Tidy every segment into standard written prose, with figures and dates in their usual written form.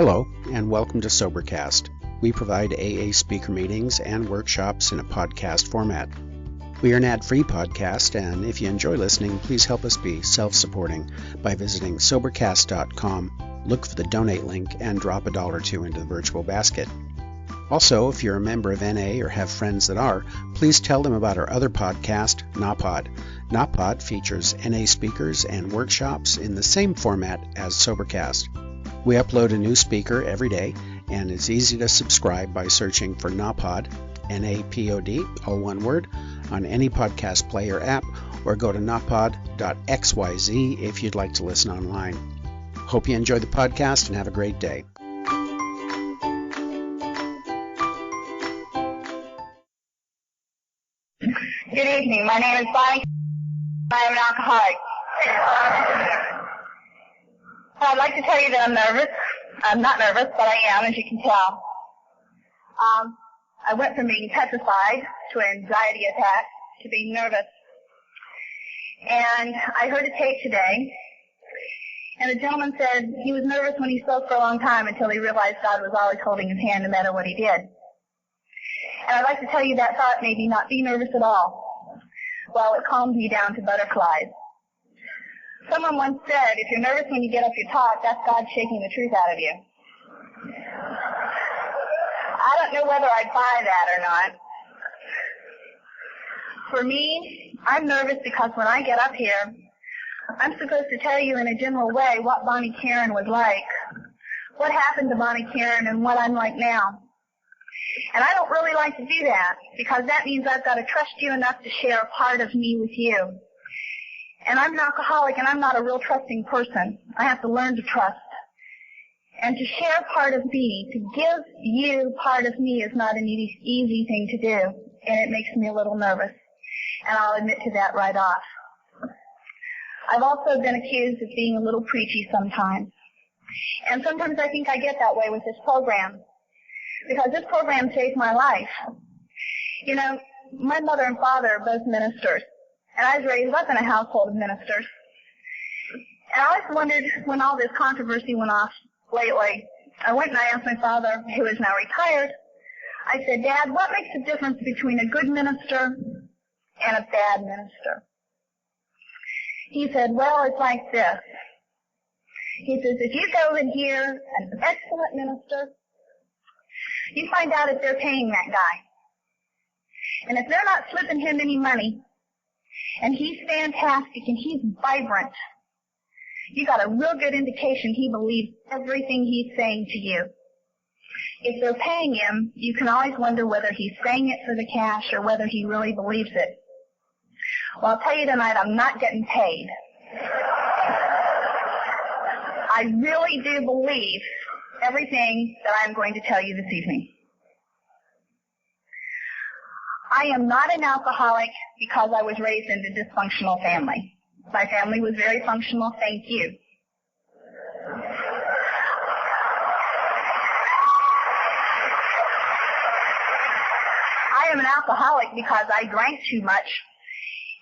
Hello, and welcome to Sobercast. We provide AA speaker meetings and workshops in a podcast format. We are an ad-free podcast, and if you enjoy listening, please help us be self-supporting by visiting Sobercast.com, look for the donate link, and drop $1 or $2 into the virtual basket. Also, if you're a member of NA or have friends that are, please tell them about our other podcast, NAPOD. NAPOD features NA speakers and workshops in the same format as Sobercast. We upload a new speaker every day, and it's easy to subscribe by searching for NAPOD, N-A-P-O-D, all one word, on any podcast player app, or go to napod.xyz if you'd like to listen online. Hope you enjoy the podcast and have a great day. Good evening. My name is Bonnie. I am an alcoholic. I'd like to tell you that I'm nervous. I'm not nervous, but I am, as you can tell. I went from being petrified to an anxiety attack to being nervous. And I heard a tape today, and the gentleman said he was nervous when he spoke for a long time until he realized God was always holding his hand no matter what he did. And I'd like to tell you that thought made me not be nervous at all. Well, it calmed me down to butterflies. Someone once said, if you're nervous when you get up to talk, that's God shaking the truth out of you. I don't know whether I'd buy that or not. For me, I'm nervous because when I get up here, I'm supposed to tell you in a general way what Bonnie Karen was like, what happened to Bonnie Karen, and what I'm like now. And I don't really like to do that, because that means I've got to trust you enough to share a part of me with you. And I'm an alcoholic, and I'm not a real trusting person. I have to learn to trust. And to share part of me, to give you part of me is not an easy thing to do, and it makes me a little nervous. And I'll admit to that right off. I've also been accused of being a little preachy sometimes. And sometimes I think I get that way with this program, because this program saved my life. You know, my mother and father are both ministers, and I was raised up in a household of ministers. And I always wondered, when all this controversy went off lately, I went and I asked my father, who is now retired, I said, Dad, what makes the difference between a good minister and a bad minister? He said, well, it's like this. He says, if you go and hear an excellent minister, you find out if they're paying that guy. And if they're not slipping him any money, and he's fantastic and he's vibrant, you got a real good indication he believes everything he's saying to you. If they're paying him, you can always wonder whether he's saying it for the cash or whether he really believes it. Well, I'll tell you tonight, I'm not getting paid. I really do believe everything that I'm going to tell you this evening. I am not an alcoholic because I was raised in a dysfunctional family. My family was very functional, thank you. I am an alcoholic because I drank too much,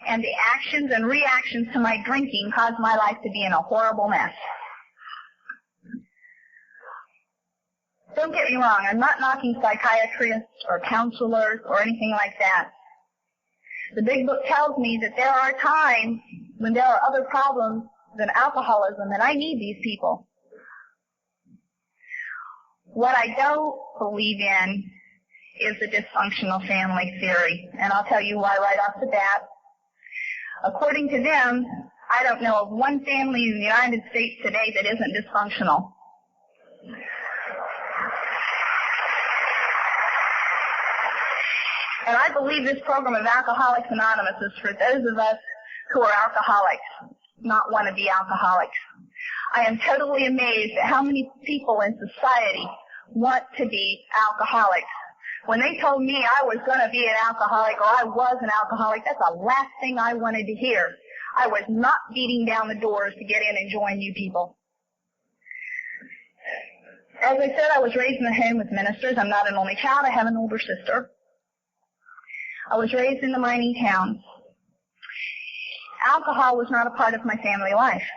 and the actions and reactions to my drinking caused my life to be in a horrible mess. Don't get me wrong, I'm not knocking psychiatrists or counselors or anything like that. The big book tells me that there are times when there are other problems than alcoholism, and I need these people. What I don't believe in is the dysfunctional family theory, and I'll tell you why right off the bat. According to them, I don't know of one family in the United States today that isn't dysfunctional. And I believe this program of Alcoholics Anonymous is for those of us who are alcoholics, not wannabe alcoholics. I am totally amazed at how many people in society want to be alcoholics. When they told me I was going to be an alcoholic or I was an alcoholic, that's the last thing I wanted to hear. I was not beating down the doors to get in and join you people. As I said, I was raised in a home with ministers. I'm not an only child. I have an older sister. I was raised in the mining town. Alcohol was not a part of my family life.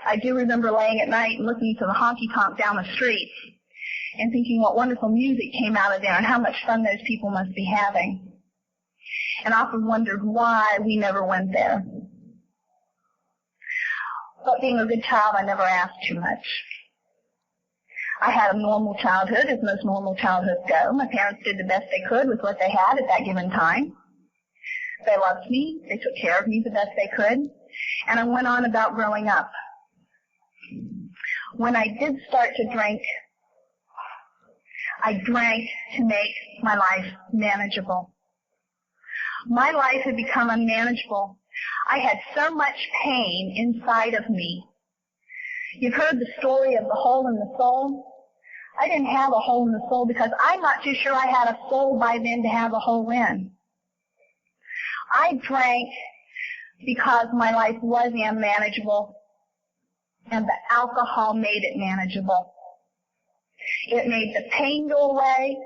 I do remember laying at night and listening to the honky-tonk down the street and thinking what wonderful music came out of there and how much fun those people must be having. And I often wondered why we never went there. But being a good child, I never asked too much. I had a normal childhood, as most normal childhoods go. My parents did the best they could with what they had at that given time. They loved me. They took care of me the best they could. And I went on about growing up. When I did start to drink, I drank to make my life manageable. My life had become unmanageable. I had so much pain inside of me. You've heard the story of the hole in the soul. I didn't have a hole in the soul because I'm not too sure I had a soul by then to have a hole in. I drank because my life was unmanageable, and the alcohol made it manageable. It made the pain go away.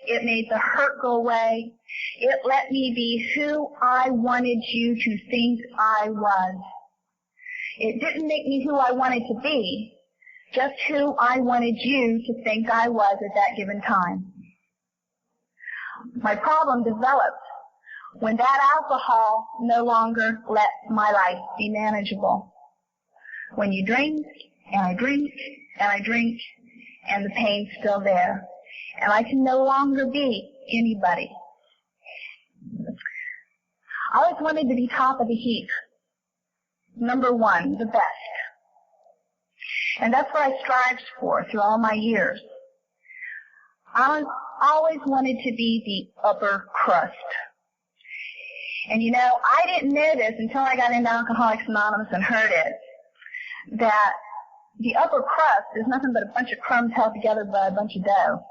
It made the hurt go away. It let me be who I wanted you to think I was. It didn't make me who I wanted to be, just who I wanted you to think I was at that given time. My problem developed when that alcohol no longer let my life be manageable. When you drink, and I drink, and I drink, and the pain's still there, and I can no longer be anybody. I always wanted to be top of the heap. Number one, the best. And that's what I strived for through all my years. I always wanted to be the upper crust. And you know, I didn't know this until I got into Alcoholics Anonymous and heard it, that the upper crust is nothing but a bunch of crumbs held together by a bunch of dough.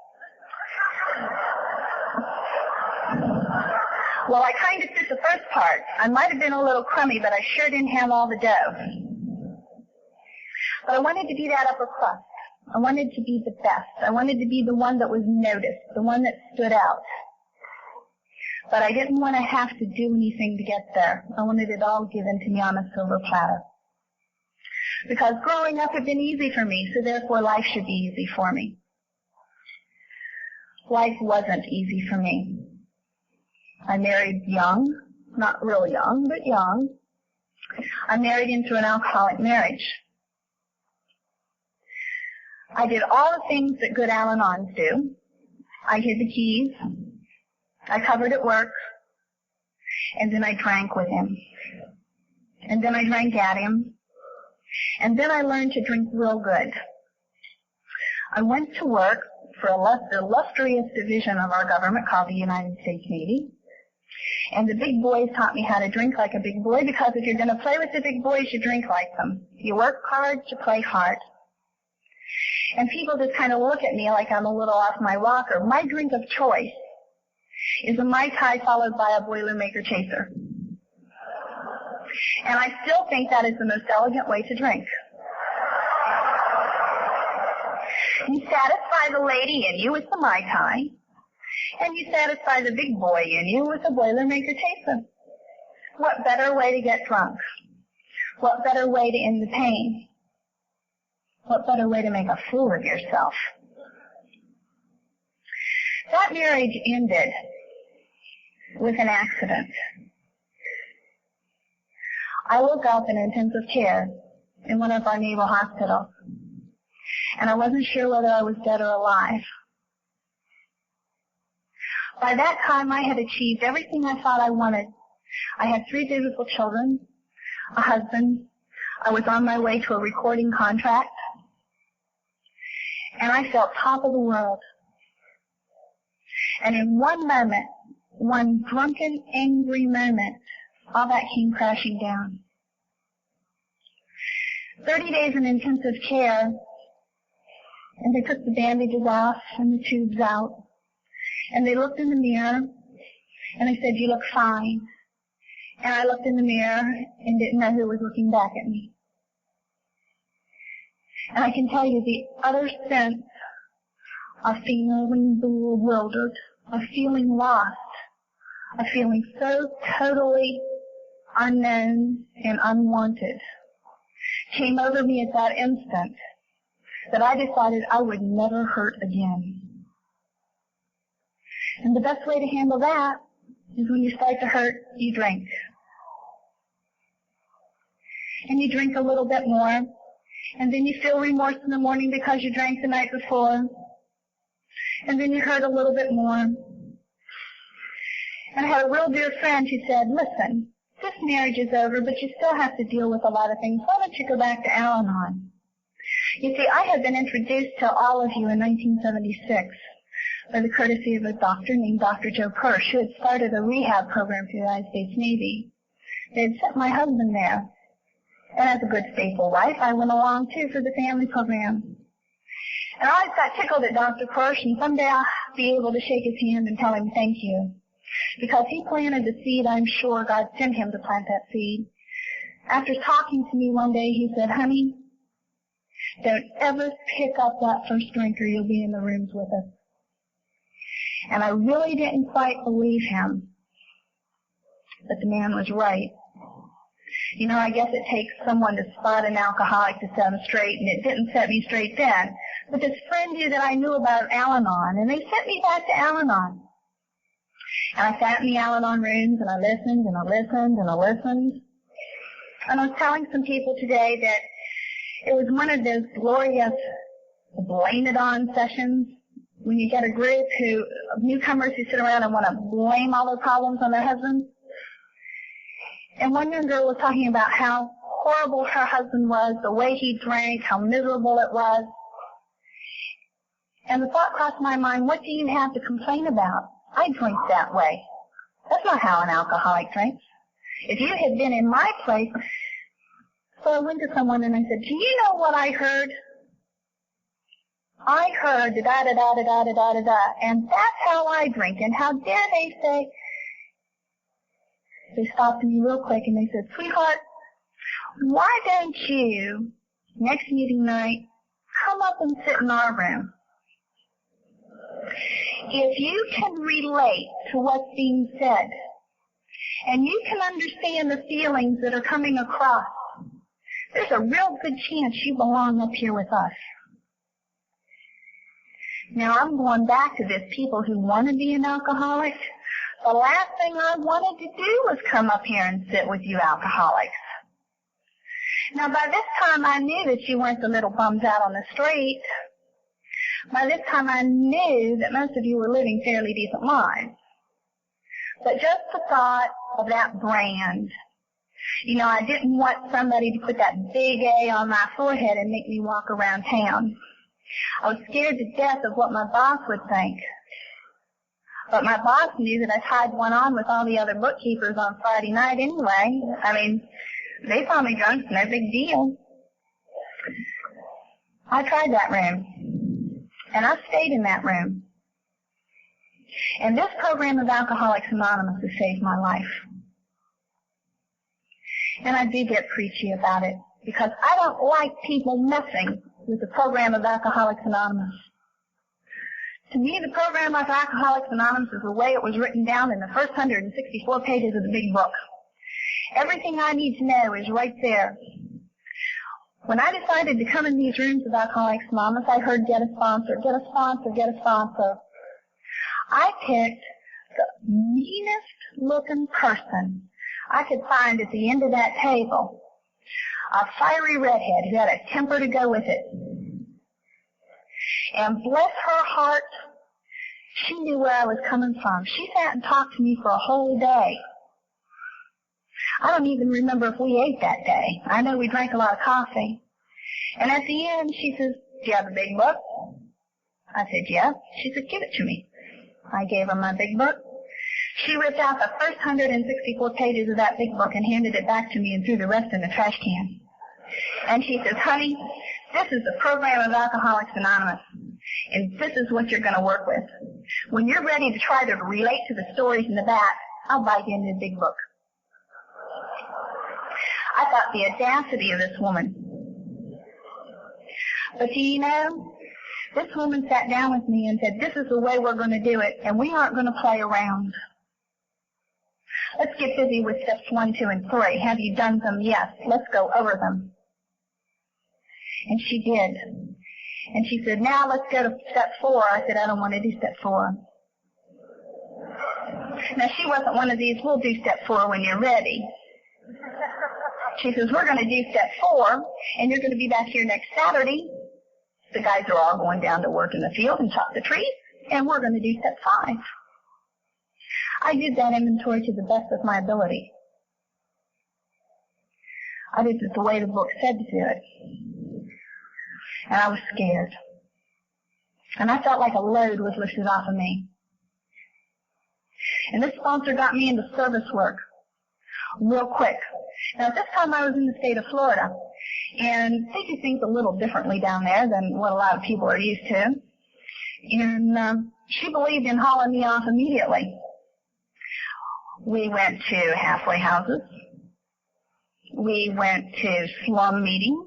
Well, I kind of fit the first part. I might have been a little crummy, but I sure didn't have all the dough. But I wanted to be that upper crust. I wanted to be the best. I wanted to be the one that was noticed, the one that stood out. But I didn't want to have to do anything to get there. I wanted it all given to me on a silver platter. Because growing up had been easy for me, so therefore life should be easy for me. Life wasn't easy for me. I married young, not really young, but young. I married into an alcoholic marriage. I did all the things that good Al-Anons do. I hid the keys. I covered at work. And then I drank with him. And then I drank at him. And then I learned to drink real good. I went to work for the illustrious division of our government called the United States Navy. And the big boys taught me how to drink like a big boy, because if you're going to play with the big boys, you drink like them. You work hard, you play hard. And people just kind of look at me like I'm a little off my rocker. My drink of choice is a Mai Tai followed by a Boilermaker Chaser. And I still think that is the most elegant way to drink. You satisfy the lady in you with the Mai Tai, and you satisfy the big boy in you with the Boilermaker Chaser. What better way to get drunk? What better way to end the pain? What better way to make a fool of yourself? That marriage ended with an accident. I woke up in intensive care in one of our naval hospitals, and I wasn't sure whether I was dead or alive. By that time, I had achieved everything I thought I wanted. I had 3 beautiful children, a husband. I was on my way to a recording contract, and I felt top of the world. And in one moment, one drunken, angry moment, all that came crashing down. 30 days in intensive care, and they took the bandages off and the tubes out, and they looked in the mirror, and they said, "You look fine." And I looked in the mirror and didn't know who was looking back at me. And I can tell you the utter sense of feeling bewildered, of feeling lost, of feeling so totally unknown and unwanted, came over me at that instant that I decided I would never hurt again. And the best way to handle that is when you start to hurt, you drink. And you drink a little bit more, and then you feel remorse in the morning because you drank the night before, and then you hurt a little bit more. And I had a real dear friend who said, listen, this marriage is over, but you still have to deal with a lot of things. Why don't you go back to Al-Anon? You see, I had been introduced to all of you in 1976 by the courtesy of a doctor named Dr. Joe Kirsch, who had started a rehab program for the United States Navy. They had sent my husband there. And as a good, faithful wife, I went along, too, for the family program. And I always got tickled at Dr. Kirsch, and someday I'll be able to shake his hand and tell him thank you. Because he planted the seed, I'm sure God sent him to plant that seed. After talking to me one day, he said, honey, don't ever pick up that first drink or you'll be in the rooms with us. And I really didn't quite believe him. But the man was right. You know, I guess it takes someone to spot an alcoholic to set him straight, and it didn't set me straight then. But this friend knew that I knew about Al-Anon, and they sent me back to Al-Anon. And I sat in the Al-Anon rooms, and I listened, and I listened, and I listened. And I was telling some people today that it was one of those glorious blame-it-on sessions when you get a group of newcomers who sit around and want to blame all their problems on their husbands. And one young girl was talking about how horrible her husband was, the way he drank, how miserable it was. And the thought crossed my mind, what do you have to complain about? I drink that way. That's not how an alcoholic drinks. If you had been in my place, so I went to someone and I said, do you know what I heard? I heard da-da-da-da-da-da-da-da, and that's how I drink. And how dare they say, they stopped me real quick and they said, sweetheart, why don't you, next meeting night, come up and sit in our room? If you can relate to what's being said, and you can understand the feelings that are coming across, there's a real good chance you belong up here with us. Now, I'm going back to this people who want to be an alcoholic. The last thing I wanted to do was come up here and sit with you alcoholics. Now, by this time, I knew that you weren't the little bums out on the street. By this time, I knew that most of you were living fairly decent lives. But just the thought of that brand, you know, I didn't want somebody to put that big A on my forehead and make me walk around town. I was scared to death of what my boss would think. But my boss knew that I tied one on with all the other bookkeepers on Friday night anyway. I mean, they saw me drunk, no big deal. I tried that room, and I stayed in that room. And this program of Alcoholics Anonymous has saved my life. And I do get preachy about it, because I don't like people messing with the program of Alcoholics Anonymous. To me, the program of Alcoholics Anonymous is the way it was written down in the first 164 pages of the big book. Everything I need to know is right there. When I decided to come in these rooms of Alcoholics Anonymous, I heard get a sponsor, get a sponsor, get a sponsor. I picked the meanest looking person I could find at the end of that table. A fiery redhead who had a temper to go with it. And bless her heart, she knew where I was coming from. She sat and talked to me for a whole day. I don't even remember if we ate that day. I know we drank a lot of coffee. And at the end, she says, do you have a big book? I said, yeah. She said, give it to me. I gave her my big book. She ripped out the first 164 pages of that big book and handed it back to me and threw the rest in the trash can. And she says, honey, this is the program of Alcoholics Anonymous, and this is what you're going to work with. When you're ready to try to relate to the stories in the back, I'll buy you into the big book. I thought the audacity of this woman. But do you know, this woman sat down with me and said, this is the way we're going to do it, and we aren't going to play around. Let's get busy with steps 1, 2, and 3. Have you done them? Yes. Let's go over them. And she did. And she said, now let's go to step 4. I said, I don't want to do step 4. Now, she wasn't one of these, we'll do step 4 when you're ready. She says, we're going to do step 4, and you're going to be back here next Saturday. The guys are all going down to work in the field and chop the trees, and we're going to do step 5. I did that inventory to the best of my ability. I did it the way the book said to do it. And I was scared. And I felt like a load was lifted off of me. And this sponsor got me into service work real quick. Now, at this time, I was in the state of Florida, and they do things a little differently down there than what a lot of people are used to. And she believed in hauling me off immediately. We went to halfway houses. We went to slum meetings.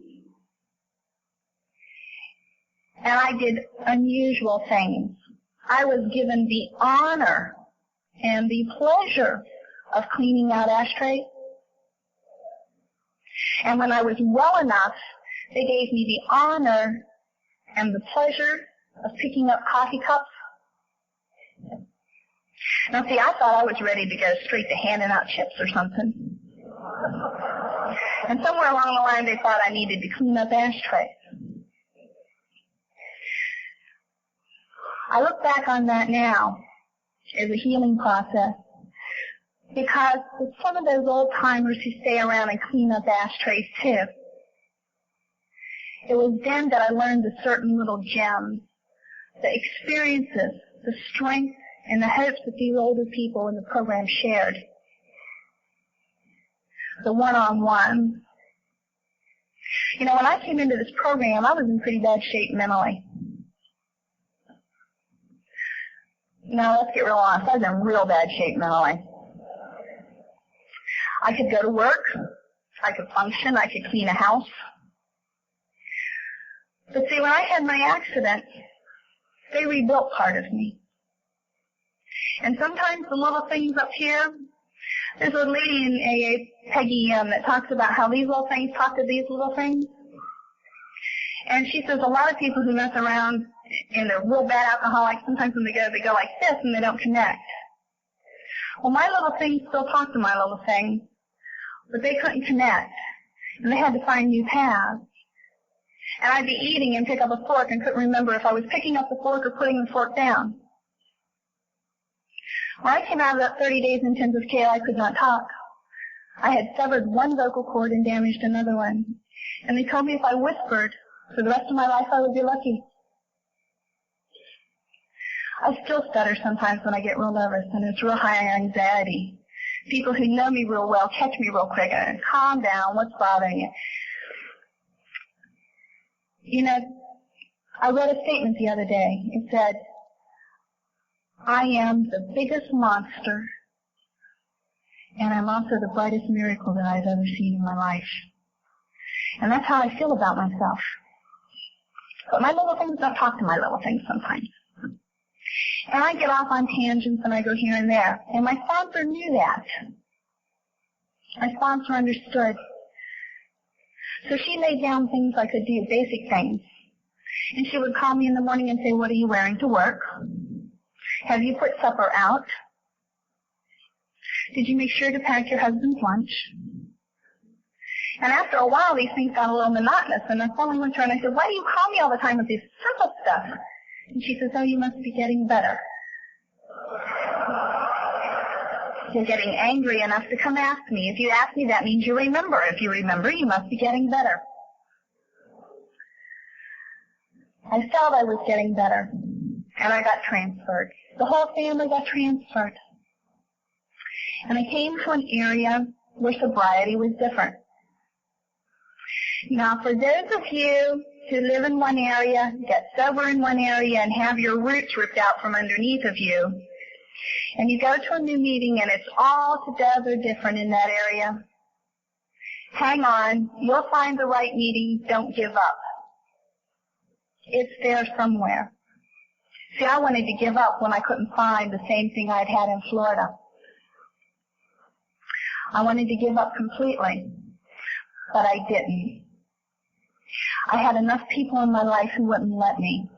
And I did unusual things. I was given the honor and the pleasure of cleaning out ashtrays. And when I was well enough, they gave me the honor and the pleasure of picking up coffee cups. Now, see, I thought I was ready to go straight to handing out chips or something. And somewhere along the line, they thought I needed to clean up ashtrays. I look back on that now as a healing process, because with some of those old-timers who stay around and clean up ashtrays too, it was then that I learned the certain little gems, the experiences, the strength, and the hopes that these older people in the program shared. The one-on-one. You know, when I came into this program, I was in pretty bad shape mentally. Now, let's get real honest. I was in real bad shape mentally. I could go to work. I could function. I could clean a house. But see, when I had my accident, they rebuilt part of me. And sometimes the little things up here, there's a lady in AA, Peggy, that talks about how these little things talk to these little things. And she says a lot of people who mess around and they're real bad alcoholics, sometimes when they go like this and they don't connect. Well, my little things still talk to my little thing, but they couldn't connect. And they had to find new paths. And I'd be eating and pick up a fork and couldn't remember if I was picking up the fork or putting the fork down. When I came out of that 30 days intensive care, I could not talk. I had severed one vocal cord and damaged another one. And they told me if I whispered for the rest of my life, I would be lucky. I still stutter sometimes when I get real nervous, and it's real high anxiety. People who know me real well catch me real quick and calm down, what's bothering you? You know, I read a statement the other day. It said, I am the biggest monster, and I'm also the brightest miracle that I've ever seen in my life. And that's how I feel about myself. But my little things don't talk to my little things sometimes. And I get off on tangents and I go here and there. And my sponsor knew that. My sponsor understood. So she laid down things I could do, basic things. And she would call me in the morning and say, what are you wearing to work? Have you put supper out? Did you make sure to pack your husband's lunch? And after a while, these things got a little monotonous. And I finally went to her and I said, why do you call me all the time with this simple stuff? And she says, oh, you must be getting better. You're getting angry enough to come ask me. If you ask me, that means you remember. If you remember, you must be getting better. I felt I was getting better. And I got transferred. The whole family got transferred. And I came to an area where sobriety was different. Now, for those of you who live in one area, get sober in one area, and have your roots ripped out from underneath of you, and you go to a new meeting and it's altogether different in that area, hang on. You'll find the right meeting. Don't give up. It's there somewhere. See, I wanted to give up when I couldn't find the same thing I'd had in Florida. I wanted to give up completely, but I didn't. I had enough people in my life who wouldn't let me.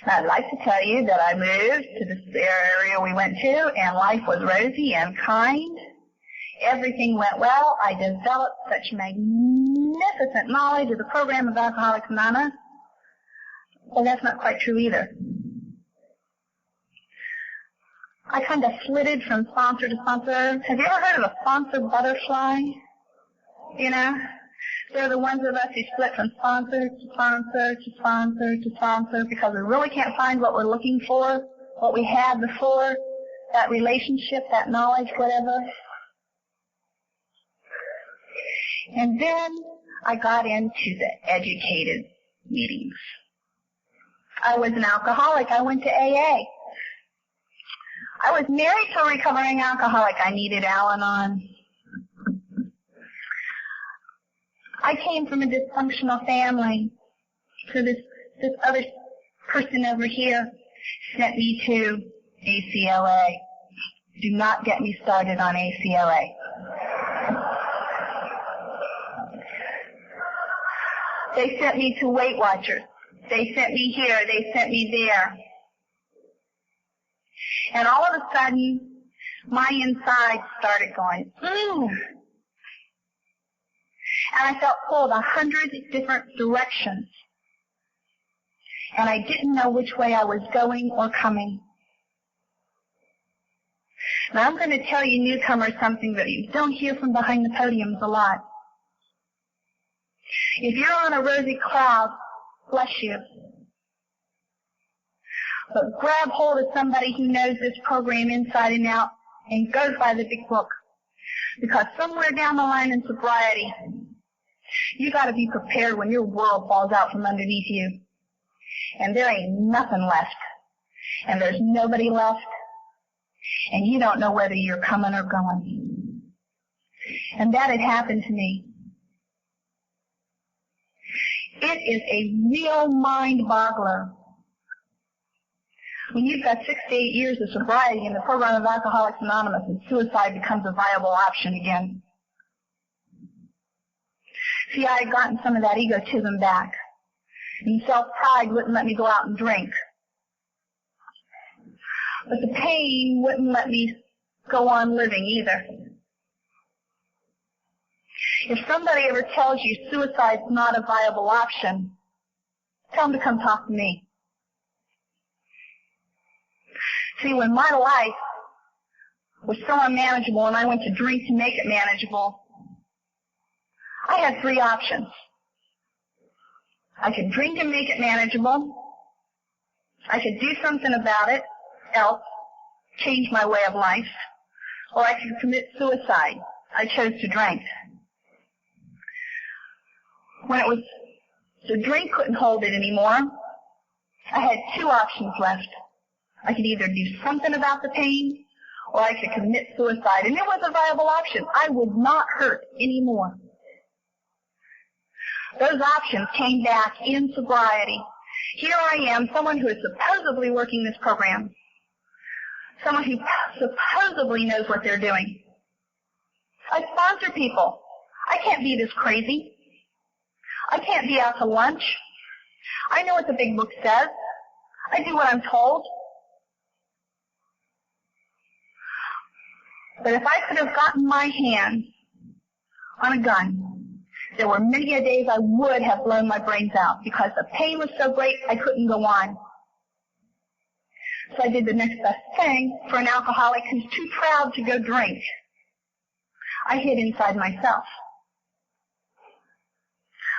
Now, I'd like to tell you that I moved to this area we went to, and life was rosy and kind. Everything went well. I developed such magnificent knowledge of the program of Alcoholics Anonymous. Well, that's not quite true either. I kind of flitted from sponsor to sponsor. Have you ever heard of a sponsor butterfly? You know? They're the ones of us who split from sponsor to sponsor to sponsor to sponsor because we really can't find what we're looking for, what we had before, that relationship, that knowledge, whatever. And then I got into the educated meetings. I was an alcoholic. I went to AA. I was married to a recovering alcoholic. I needed Al-Anon. I came from a dysfunctional family. So this other person over here sent me to ACLA. Do not get me started on ACLA. They sent me to Weight Watchers. They sent me here. They sent me there. And all of a sudden, my inside started going, And I felt pulled 100 different directions. And I didn't know which way I was going or coming. Now I'm going to tell you newcomers something that you don't hear from behind the podiums a lot. If you're on a rosy cloud, bless you. But grab hold of somebody who knows this program inside and out and goes by the big book. Because somewhere down the line in sobriety, you got to be prepared when your world falls out from underneath you. And there ain't nothing left. And there's nobody left. And you don't know whether you're coming or going. And that had happened to me. It is a real mind-boggler. When you've got 6 to 8 years of sobriety in the program of Alcoholics Anonymous and suicide becomes a viable option again. See, I had gotten some of that egotism back. And self-pride wouldn't let me go out and drink. But the pain wouldn't let me go on living either. If somebody ever tells you suicide's not a viable option, tell them to come talk to me. See, when my life was so unmanageable and I went to drink to make it manageable, I had 3 options. I could drink and make it manageable. I could do something about it, else change my way of life, or I could commit suicide. I chose to drink. When it was, the drink couldn't hold it anymore, I had 2 options left. I could either do something about the pain, or I could commit suicide. And it was a viable option. I would not hurt anymore. Those options came back in sobriety. Here I am, someone who is supposedly working this program. Someone who supposedly knows what they're doing. I sponsor people. I can't be this crazy. I can't be out to lunch. I know what the big book says. I do what I'm told. But if I could have gotten my hands on a gun, there were many a days I would have blown my brains out because the pain was so great I couldn't go on. So I did the next best thing for an alcoholic who's too proud to go drink. I hid inside myself.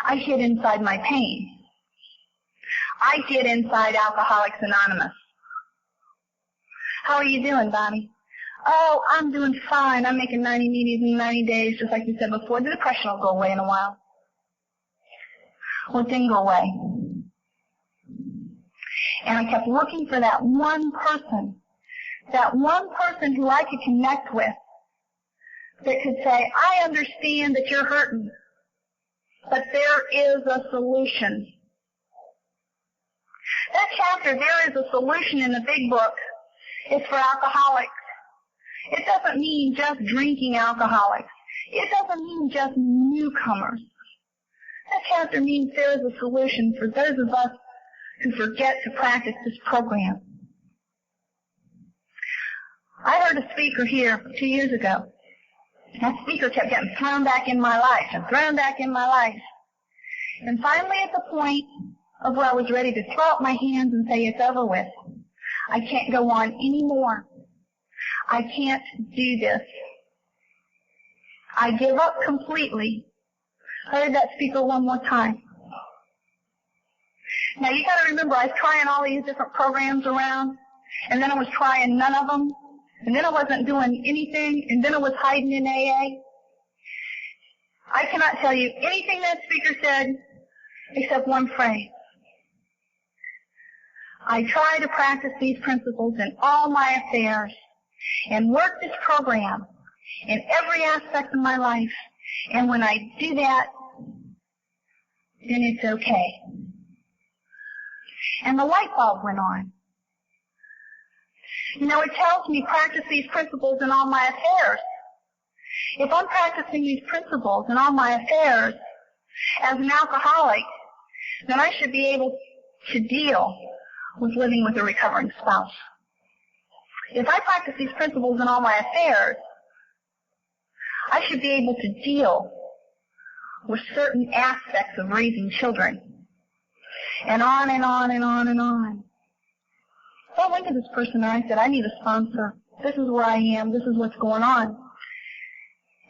I hid inside my pain. I hid inside Alcoholics Anonymous. How are you doing, Bonnie? Oh, I'm doing fine. I'm making 90 meetings in 90 days, just like you said before. The depression will go away in a while. Well, it didn't go away. And I kept looking for that one person who I could connect with that could say, I understand that you're hurting, but there is a solution. That chapter, there is a solution in the big book, is for alcoholics. It doesn't mean just drinking alcoholics. It doesn't mean just newcomers. That chapter means there is a solution for those of us who forget to practice this program. I heard a speaker here 2 years ago. That speaker kept getting thrown back in my life and thrown back in my life. And finally at the point of where I was ready to throw up my hands and say it's over with. I can't go on anymore. I can't do this. I give up completely. I heard that speaker one more time. Now you got to remember, I was trying all these different programs around, and then I was trying none of them, and then I wasn't doing anything, and then I was hiding in AA. I cannot tell you anything that speaker said except one phrase. I try to practice these principles in all my affairs and work this program in every aspect of my life. And when I do that, then it's okay. And the light bulb went on. You know, it tells me practice these principles in all my affairs. If I'm practicing these principles in all my affairs as an alcoholic, then I should be able to deal with living with a recovering spouse. If I practice these principles in all my affairs, I should be able to deal with certain aspects of raising children. And on and on and on and on. So I went to this person and I said, I need a sponsor. This is where I am. This is what's going on.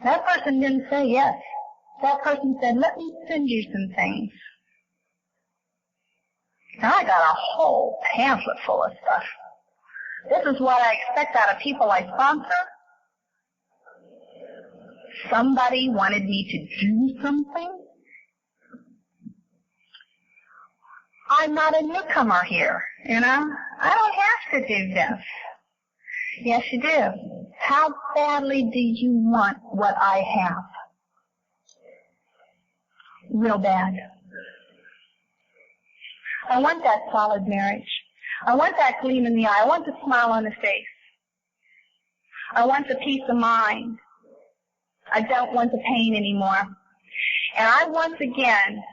That person didn't say yes. That person said, let me send you some things. And I got a whole pamphlet full of stuff. This is what I expect out of people I sponsor. Somebody wanted me to do something. I'm not a newcomer here, you know. I don't have to do this. Yes, you do. How badly do you want what I have? Real bad. I want that solid marriage. I want that gleam in the eye. I want the smile on the face. I want the peace of mind. I don't want the pain anymore. And I once again,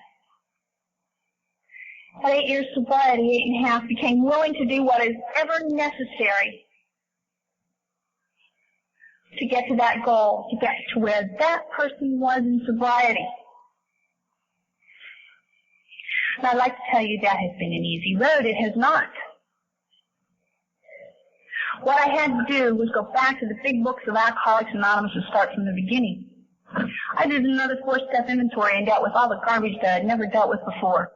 at 8 years sobriety, 8.5, became willing to do what is ever necessary to get to that goal, to get to where that person was in sobriety. And I'd like to tell you that has been an easy road. It has not. What I had to do was go back to the big books of Alcoholics Anonymous and start from the beginning. I did another 4-step inventory and dealt with all the garbage that I'd never dealt with before.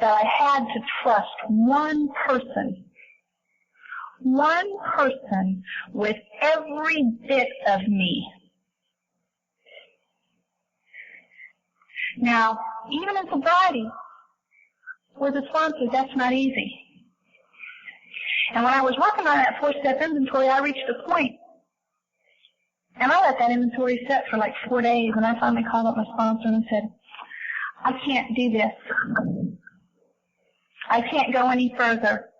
That I had to trust one person with every bit of me. Now, even in sobriety, with a sponsor, that's not easy. And when I was working on that 4-step inventory, I reached a point, and I let that inventory sit for like 4 days, and I finally called up my sponsor and said, I can't do this. I can't go any further.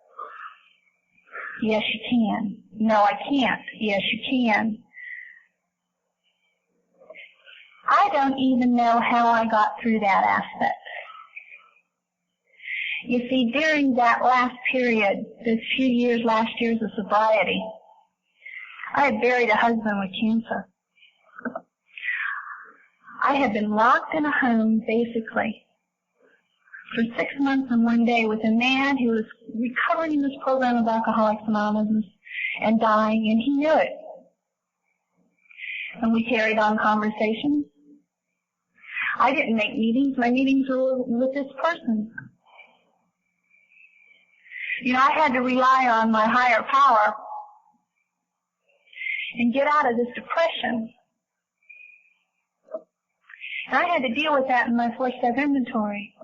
Yes, you can. No, I can't. Yes, you can. I don't even know how I got through that aspect. You see, during that last period, those few last years of sobriety, I had buried a husband with cancer. I had been locked in a home, basically, for 6 months and 1 day with a man who was recovering in this program of Alcoholics Anonymous and dying, and he knew it. And we carried on conversations. I didn't make meetings. My meetings were with this person. You know, I had to rely on my higher power and get out of this depression. And I had to deal with that in my 4-step inventory.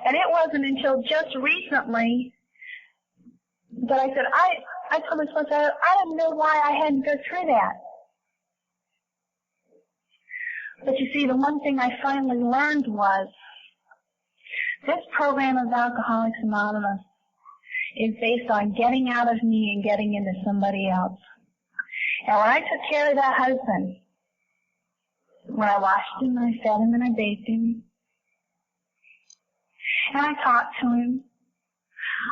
And it wasn't until just recently that I said, I told my sponsor, I didn't know why I had to go through that. But you see, the one thing I finally learned was this program of Alcoholics Anonymous is based on getting out of me and getting into somebody else. And when I took care of that husband, when I washed him, I fed him, and I bathed him. And I talked to him.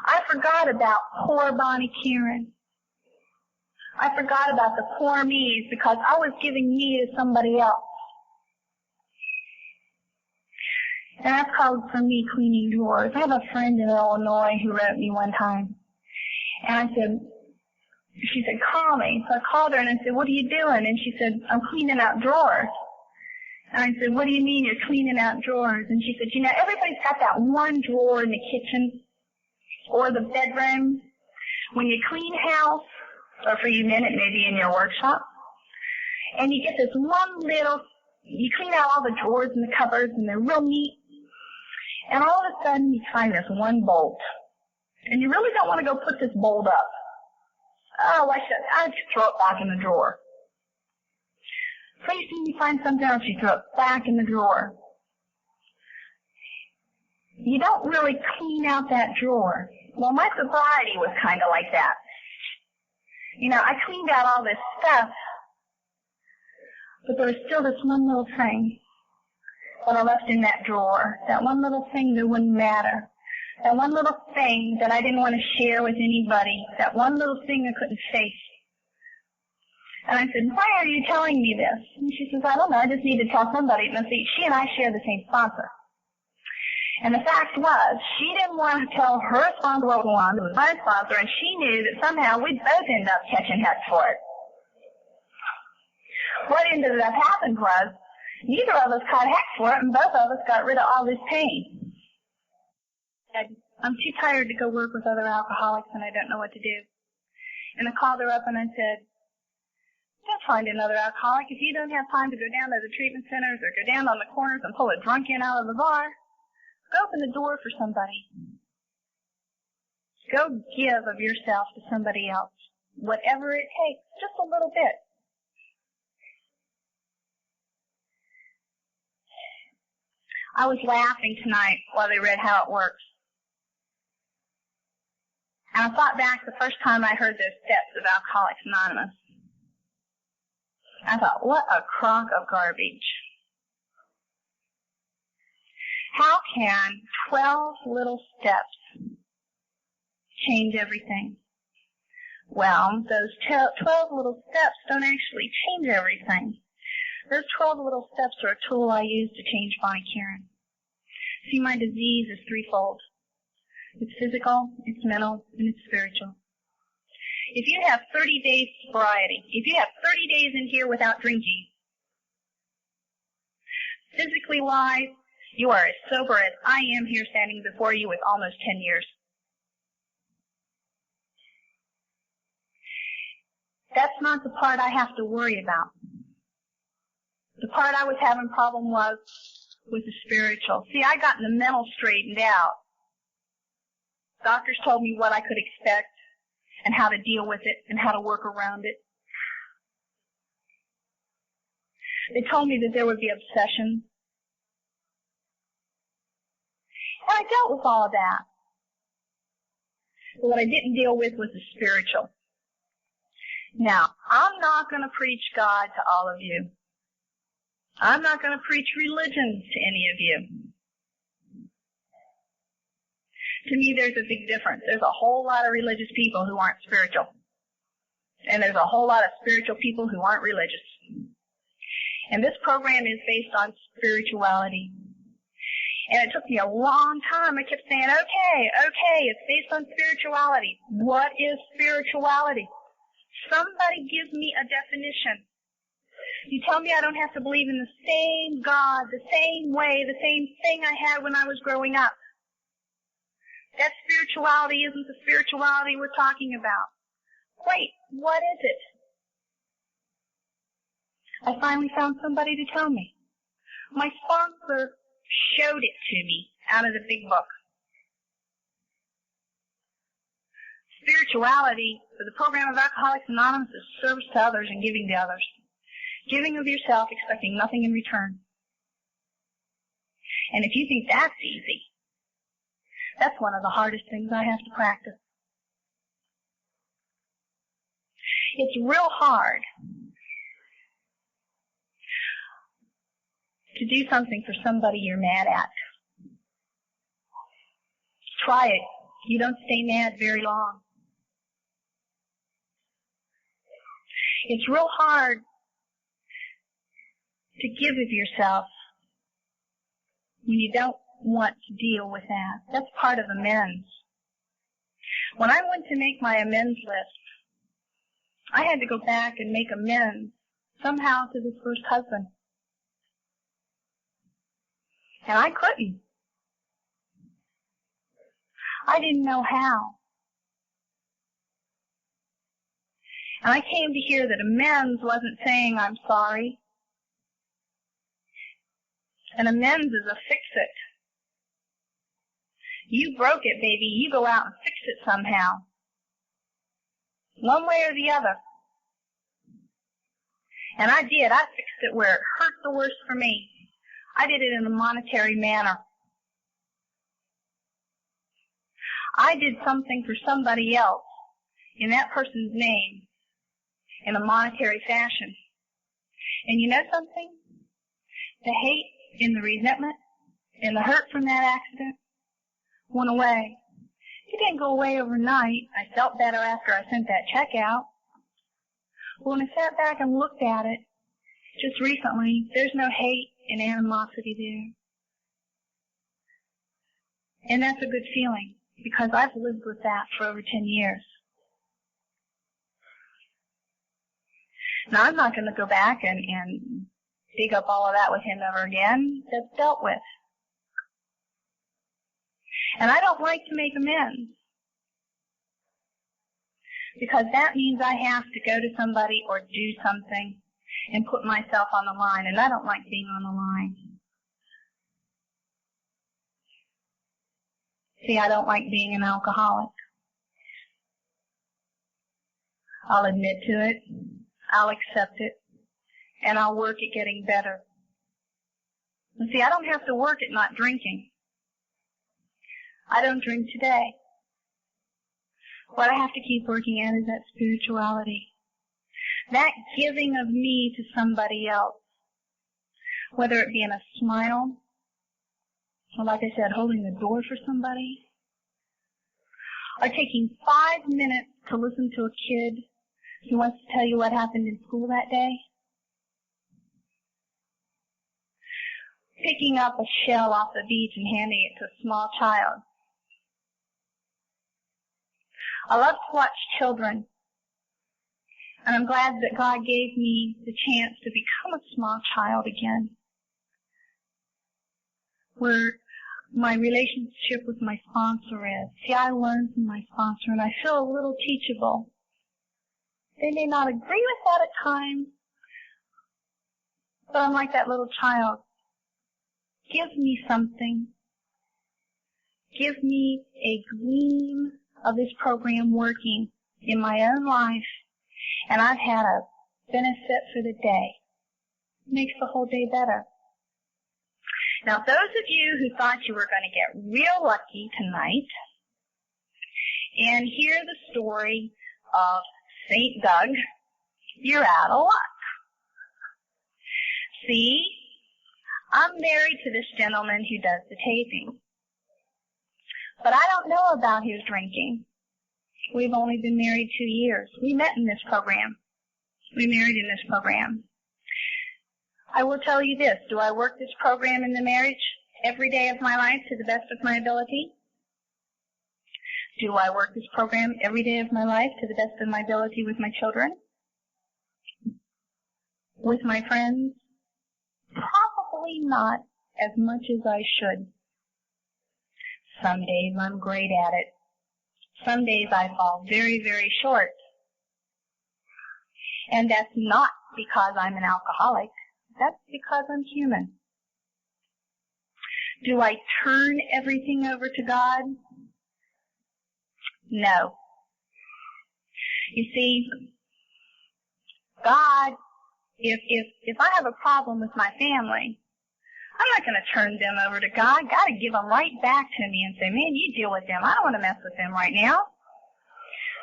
I forgot about poor Bonnie Karen. I forgot about the poor me's because I was giving me to somebody else. And that's called for me cleaning drawers. I have a friend in Illinois who wrote me one time. And she said, call me. So I called her and I said, what are you doing? And she said, I'm cleaning out drawers. And I said, what do you mean you're cleaning out drawers? And she said, you know, everybody's got that one drawer in the kitchen or the bedroom. When you clean house, or for you men, it may be in your workshop, and you get this one little, you clean out all the drawers and the cupboards, and they're real neat, and all of a sudden you find this one bolt, and you really don't want to go put this bolt up. Oh, I should throw it back in the drawer. Pretty soon you find something else, you throw it back in the drawer. You don't really clean out that drawer. Well, my sobriety was kind of like that. You know, I cleaned out all this stuff, but there was still this one little thing that I left in that drawer, that one little thing that wouldn't matter, that one little thing that I didn't want to share with anybody, that one little thing I couldn't face. And I said, why are you telling me this? And she says, I don't know, I just need to tell somebody. And see, she and I share the same sponsor. And the fact was, she didn't want to tell her sponsor what was on, it was my sponsor, and she knew that somehow we'd both end up catching heck for it. What ended up happening was, neither of us caught heck for it, and both of us got rid of all this pain. I'm too tired to go work with other alcoholics, and I don't know what to do. And I called her up and I said, don't find another alcoholic. If you don't have time to go down to the treatment centers or go down on the corners and pull a drunk in out of the bar, go open the door for somebody. Go give of yourself to somebody else. Whatever it takes, just a little bit. I was laughing tonight while they read How It Works. And I thought back the first time I heard those steps of Alcoholics Anonymous. I thought, what a crock of garbage. How can 12 little steps change everything? Well, those 12 little steps don't actually change everything. Those 12 little steps are a tool I use to change Bonnie Karen. See, my disease is threefold. It's physical, it's mental, and it's spiritual. If you have 30 days sobriety, if you have 30 days in here without drinking, physically wise, you are as sober as I am here standing before you with almost 10 years. That's not the part I have to worry about. The part I was having problem was with the spiritual. See, I got the mental straightened out. Doctors told me what I could expect and how to deal with it and how to work around it. They told me that there would be obsession. And I dealt with all of that. But what I didn't deal with was the spiritual. Now, I'm not going to preach God to all of you. I'm not going to preach religion to any of you. To me, there's a big difference. There's a whole lot of religious people who aren't spiritual. And there's a whole lot of spiritual people who aren't religious. And this program is based on spirituality. And it took me a long time. I kept saying, okay, it's based on spirituality. What is spirituality? Somebody give me a definition. You tell me I don't have to believe in the same God, the same way, the same thing I had when I was growing up. That spirituality isn't the spirituality we're talking about. Wait, what is it? I finally found somebody to tell me. My sponsor showed it to me out of the big book. Spirituality for the program of Alcoholics Anonymous is service to others and giving to others. Giving of yourself, expecting nothing in return. And if you think that's easy, that's one of the hardest things I have to practice. It's real hard. to do something for somebody you're mad at. Try it. You don't stay mad very long. It's real hard to give of yourself when you don't want to deal with that. That's part of amends. When I went to make my amends list, I had to go back and make amends somehow to this first husband. And I couldn't. I didn't know how. And I came to hear that amends wasn't saying I'm sorry. And amends is a fix-it. You broke it, baby. You go out and fix it somehow. One way or the other. And I did. I fixed it where it hurt the worst for me. I did it in a monetary manner. I did something for somebody else in that person's name in a monetary fashion. And you know something? The hate and the resentment and the hurt from that accident went away. It didn't go away overnight. I felt better after I sent that check out. When I sat back and looked at it just recently, there's no hate and animosity there. And that's a good feeling because I've lived with that for over 10 years. Now, I'm not going to go back and dig up all of that with him ever again. That's dealt with. And I don't like to make amends because that means I have to go to somebody or do something and put myself on the line, and I don't like being on the line. See, I don't like being an alcoholic. I'll admit to it, I'll accept it, and I'll work at getting better. And see, I don't have to work at not drinking. I don't drink today. What I have to keep working at is that spirituality. That giving of me to somebody else. Whether it be in a smile, or like I said, holding the door for somebody, or taking 5 minutes to listen to a kid who wants to tell you what happened in school that day. Picking up a shell off the beach and handing it to a small child. I love to watch children, and I'm glad that God gave me the chance to become a small child again, where my relationship with my sponsor is. See, I learn from my sponsor, and I feel a little teachable. They may not agree with that at times, but I'm like that little child. Give me something. Give me a gleam of this program working in my own life, and I've had a benefit for the day. It makes the whole day better. Now, those of you who thought you were going to get real lucky tonight and hear the story of St. Doug, you're out of luck. See, I'm married to this gentleman who does the taping. But I don't know about his drinking. We've only been married 2 years. We met in this program. We married in this program. I will tell you this. Do I work this program in the marriage every day of my life to the best of my ability? Do I work this program every day of my life to the best of my ability with my children? With my friends? Probably not as much as I should. Some days I'm great at it. Some days I fall very, very short. And that's not because I'm an alcoholic. That's because I'm human. Do I turn everything over to God? No. You see, God, if I have a problem with my family, I'm not going to turn them over to God. I've got to give them right back to me and say, man, you deal with them. I don't want to mess with them right now.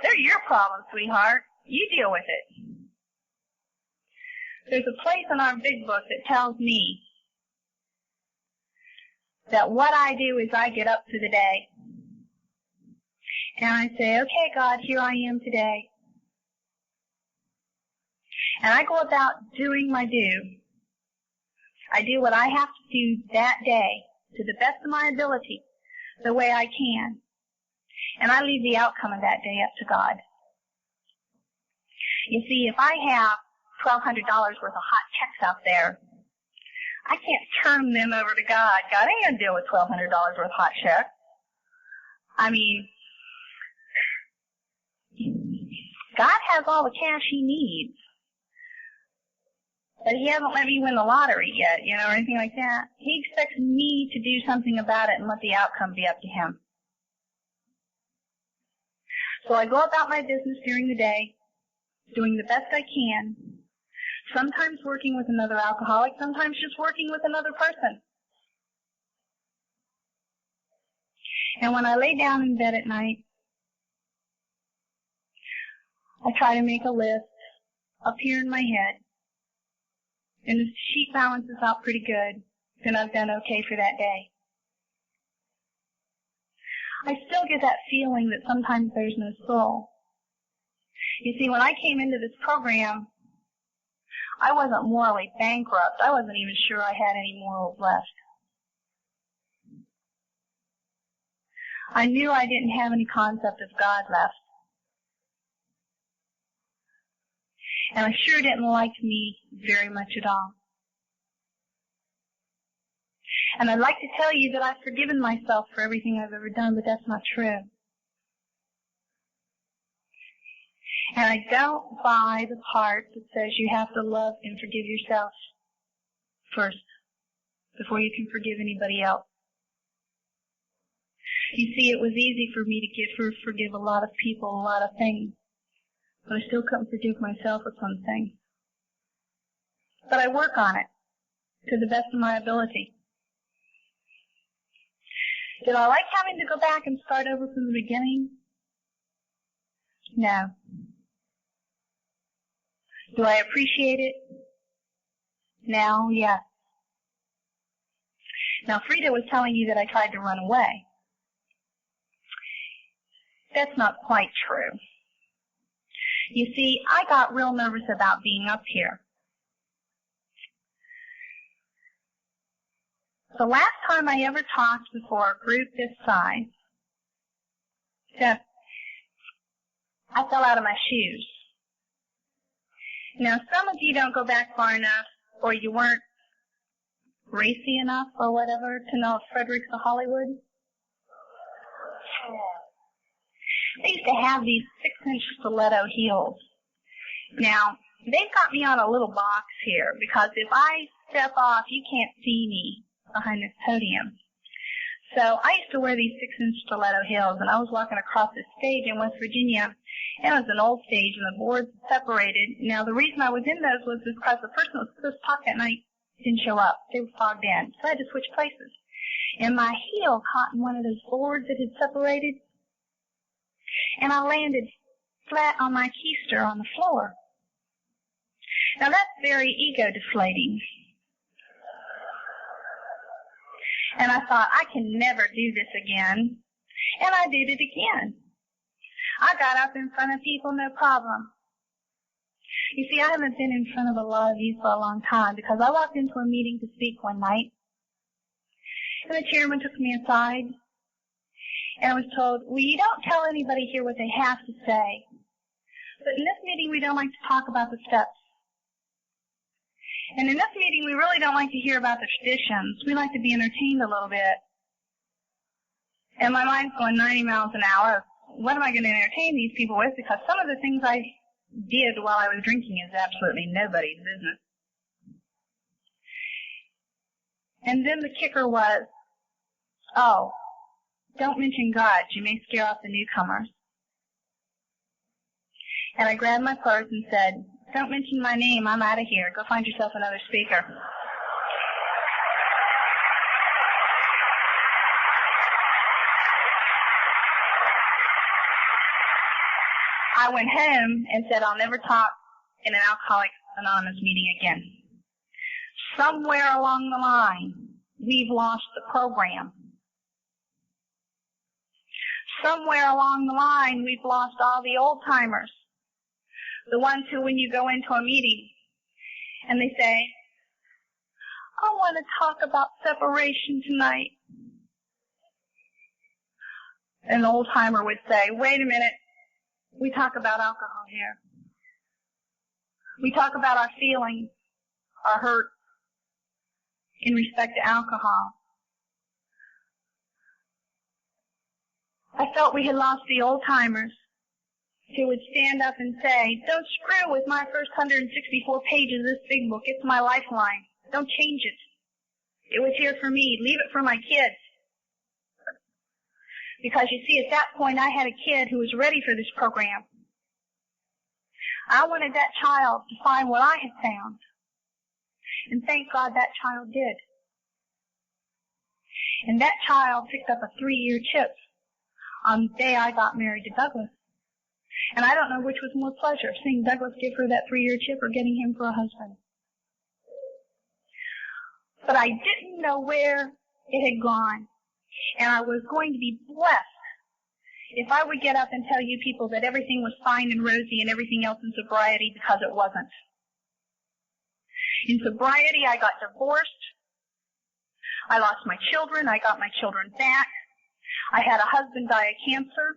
They're your problem, sweetheart. You deal with it. There's a place in our big book that tells me that what I do is I get up for the day. And I say, okay, God, here I am today. And I go about doing my due. I do what I have to do that day to the best of my ability, the way I can. And I leave the outcome of that day up to God. You see, if I have $1,200 worth of hot checks out there, I can't turn them over to God. God ain't going to deal with $1,200 worth of hot checks. I mean, God has all the cash he needs. But he hasn't let me win the lottery yet, or anything like that. He expects me to do something about it and let the outcome be up to him. So I go about my business during the day, doing the best I can, sometimes working with another alcoholic, sometimes just working with another person. And when I lay down in bed at night, I try to make a list up here in my head. And if the sheet balances out pretty good, then I've done okay for that day. I still get that feeling that sometimes there's no soul. You see, when I came into this program, I wasn't morally bankrupt. I wasn't even sure I had any morals left. I knew I didn't have any concept of God left. And I sure didn't like me very much at all. And I'd like to tell you that I've forgiven myself for everything I've ever done, but that's not true. And I don't buy the part that says you have to love and forgive yourself first before you can forgive anybody else. You see, it was easy for me to forgive a lot of people, a lot of things. But I still couldn't forgive myself for some things. But I work on it to the best of my ability. Did I like having to go back and start over from the beginning? No. Do I appreciate it? Now, yes. Now, Frida was telling you that I tried to run away. That's not quite true. You see, I got real nervous about being up here. The last time I ever talked before a group this size, I fell out of my shoes. Now, some of you don't go back far enough, or you weren't racy enough, or whatever, to know Frederick's of Hollywood. They used to have these 6-inch stiletto heels. Now, they've got me on a little box here, because if I step off, you can't see me behind this podium. So I used to wear these 6-inch stiletto heels, and I was walking across this stage in West Virginia, and it was an old stage, and the boards separated. Now, the reason I was in those was because the person that was supposed to talk that night didn't show up. They were fogged in, so I had to switch places. And my heel caught in one of those boards that had separated, and I landed flat on my keister on the floor. Now, that's very ego-deflating. And I thought, I can never do this again. And I did it again. I got up in front of people, no problem. You see, I haven't been in front of a lot of you for a long time because I walked into a meeting to speak one night, and the chairman took me aside, and I was told, well, you don't tell anybody here what they have to say, but in this meeting we don't like to talk about the steps. And in this meeting we really don't like to hear about the traditions. We like to be entertained a little bit. And my mind's going 90 miles an hour. What am I going to entertain these people with? Because some of the things I did while I was drinking is absolutely nobody's business. And then the kicker was, oh, don't mention God. You may scare off the newcomers. And I grabbed my purse and said, don't mention my name. I'm out of here. Go find yourself another speaker. I went home and said, I'll never talk in an Alcoholics Anonymous meeting again. Somewhere along the line, we've lost the program. Somewhere along the line, we've lost all the old-timers, the ones who, when you go into a meeting and they say, I want to talk about separation tonight. An old-timer would say, wait a minute, we talk about alcohol here. We talk about our feelings, our hurt in respect to alcohol. I felt we had lost the old-timers who would stand up and say, don't screw with my first 164 pages of this big book. It's my lifeline. Don't change it. It was here for me. Leave it for my kids. Because you see, at that point, I had a kid who was ready for this program. I wanted that child to find what I had found. And thank God that child did. And that child picked up a 3-year chip on the day I got married to Douglas. And I don't know which was more pleasure, seeing Douglas give her that 3-year chip or getting him for a husband. But I didn't know where it had gone. And I was going to be blessed if I would get up and tell you people that everything was fine and rosy and everything else in sobriety, because it wasn't. In sobriety, I got divorced. I lost my children. I got my children back. I had a husband die of cancer.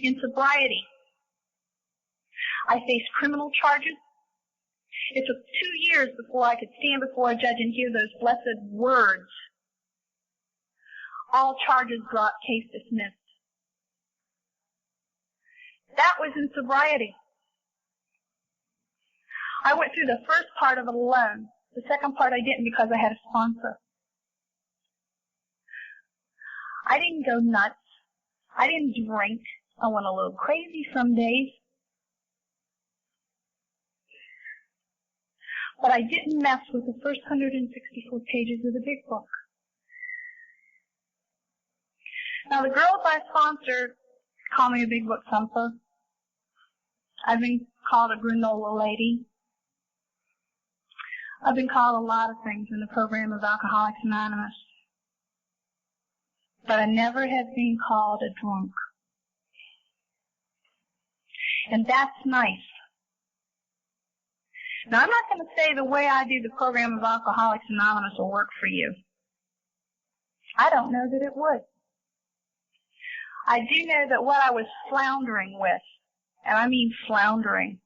In sobriety, I faced criminal charges. It took 2 years before I could stand before a judge and hear those blessed words. All charges dropped, case dismissed. That was in sobriety. I went through the first part of it alone. The second part I didn't because I had a sponsor. I didn't go nuts. I didn't drink. I went a little crazy some days. But I didn't mess with the first 164 pages of the big book. Now, the girls I sponsored call me a big book thumper. I've been called a granola lady. I've been called a lot of things in the program of Alcoholics Anonymous. But I never have been called a drunk. And that's nice. Now, I'm not going to say the way I do the program of Alcoholics Anonymous will work for you. I don't know that it would. I do know that what I was floundering with, and I mean floundering,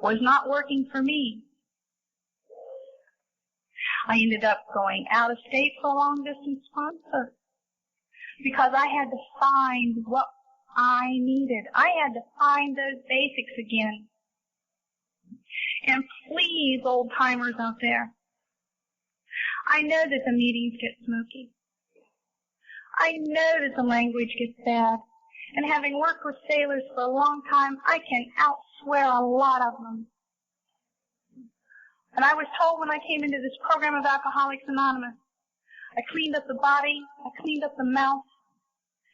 was not working for me. I ended up going out of state for a long-distance sponsor because I had to find what I needed. I had to find those basics again. And please, old-timers out there, I know that the meetings get smoky. I know that the language gets bad. And having worked with sailors for a long time, I can outswear a lot of them. And I was told when I came into this program of Alcoholics Anonymous, I cleaned up the body, I cleaned up the mouth,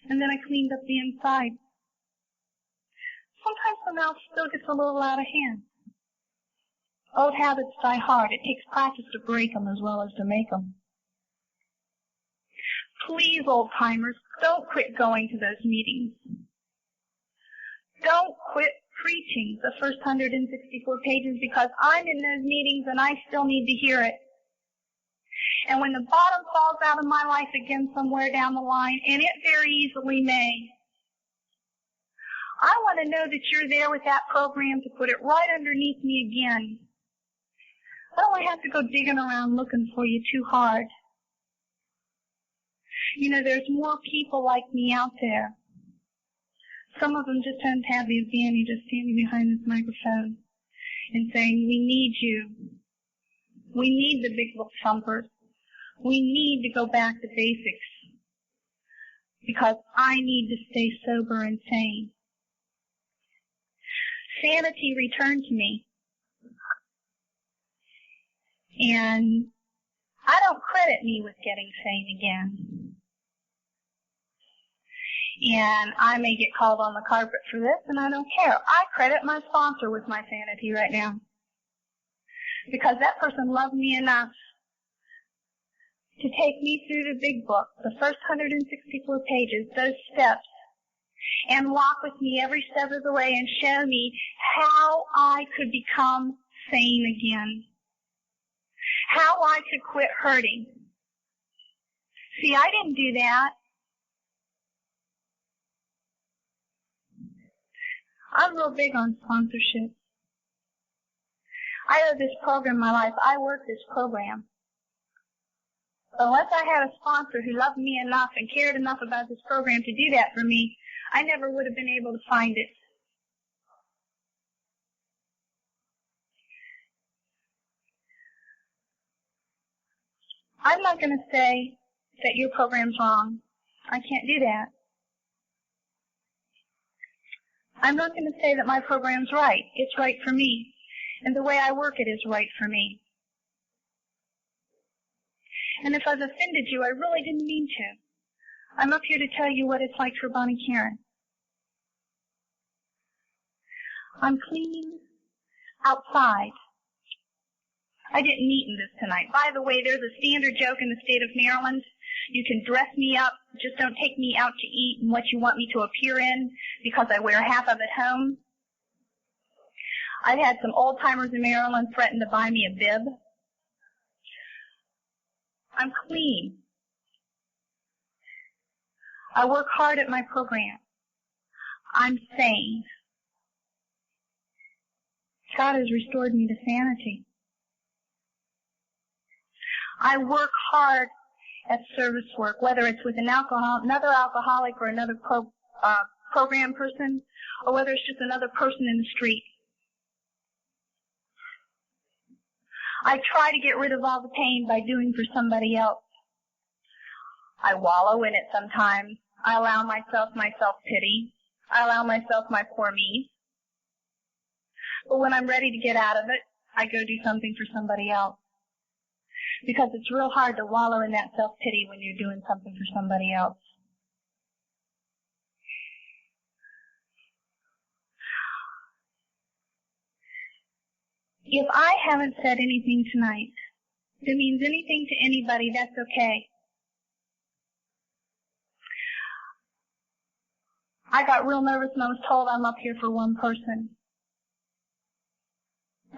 and then I cleaned up the inside. Sometimes the mouth still gets a little out of hand. Old habits die hard. It takes practice to break them as well as to make them. Please, old-timers, don't quit going to those meetings. Don't quit preaching the first 164 pages because I'm in those meetings and I still need to hear it. And when the bottom falls out of my life again somewhere down the line, and it very easily may, I want to know that you're there with that program to put it right underneath me again. I don't want to have to go digging around looking for you too hard. You know, there's more people like me out there. Some of them just don't have the advantage of standing behind this microphone and saying, we need you. We need the big book thumpers. We need to go back to basics because I need to stay sober and sane. Sanity returned to me. And I don't credit me with getting sane again. And I may get called on the carpet for this, and I don't care. I credit my sponsor with my sanity right now. Because that person loved me enough to take me through the big book, the first 164 pages, those steps, and walk with me every step of the way and show me how I could become sane again, how I could quit hurting. See, I didn't do that. I'm real big on sponsorship. I owe this program my life. I work this program. Unless I had a sponsor who loved me enough and cared enough about this program to do that for me, I never would have been able to find it. I'm not going to say that your program's wrong. I can't do that. I'm not going to say that my program's right. It's right for me. And the way I work it is right for me. And if I've offended you, I really didn't mean to. I'm up here to tell you what it's like for Bonnie Karen. I'm clean outside. I didn't eat in this tonight. By the way, there's a standard joke in the state of Maryland. You can dress me up, just don't take me out to eat in what you want me to appear in because I wear half of it home. I've had some old-timers in Maryland threaten to buy me a bib. I'm clean. I work hard at my program. I'm sane. God has restored me to sanity. I work hard at service work, whether it's with another alcoholic or another program person, or whether it's just another person in the street. I try to get rid of all the pain by doing for somebody else. I wallow in it sometimes. I allow myself my self-pity. I allow myself my poor me. But when I'm ready to get out of it, I go do something for somebody else. Because it's real hard to wallow in that self-pity when you're doing something for somebody else. If I haven't said anything tonight that means anything to anybody, that's okay. I got real nervous when I was told I'm up here for one person.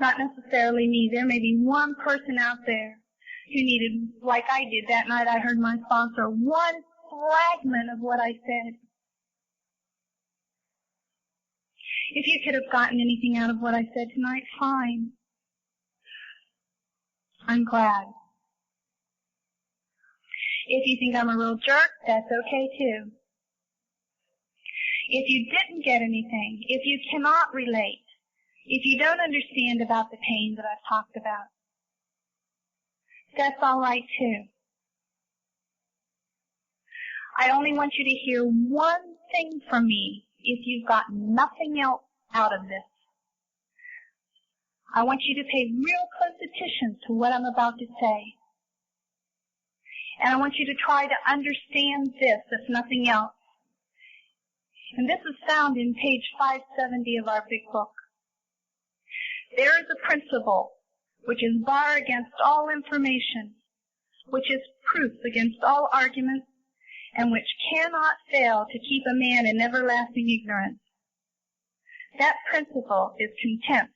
Not necessarily me. There may be one person out there who needed, like I did that night I heard my sponsor, one fragment of what I said. If you could have gotten anything out of what I said tonight, fine. I'm glad. If you think I'm a real jerk, that's okay too. If you didn't get anything, if you cannot relate, if you don't understand about the pain that I've talked about, that's all right too. I only want you to hear one thing from me if you've got nothing else out of this. I want you to pay real close attention to what I'm about to say. And I want you to try to understand this, if nothing else. And this is found in page 570 of our big book. There is a principle which is bar against all information, which is proof against all arguments, and which cannot fail to keep a man in everlasting ignorance. That principle is contempt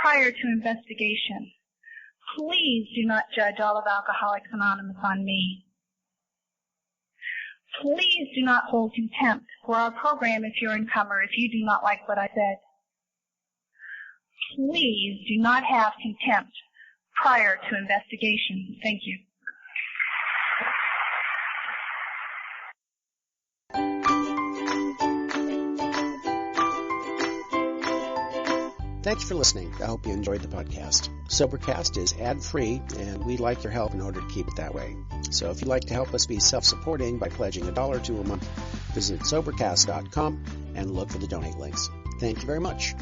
prior to investigation. Please do not judge all of Alcoholics Anonymous on me. Please do not hold contempt for our program if you're a newcomer, if you do not like what I said. Please do not have contempt prior to investigation. Thank you. Thanks for listening. I hope you enjoyed the podcast. Sobercast is ad-free, and we'd like your help in order to keep it that way. So if you'd like to help us be self-supporting by pledging $1 or $2 a month, visit Sobercast.com and look for the donate links. Thank you very much.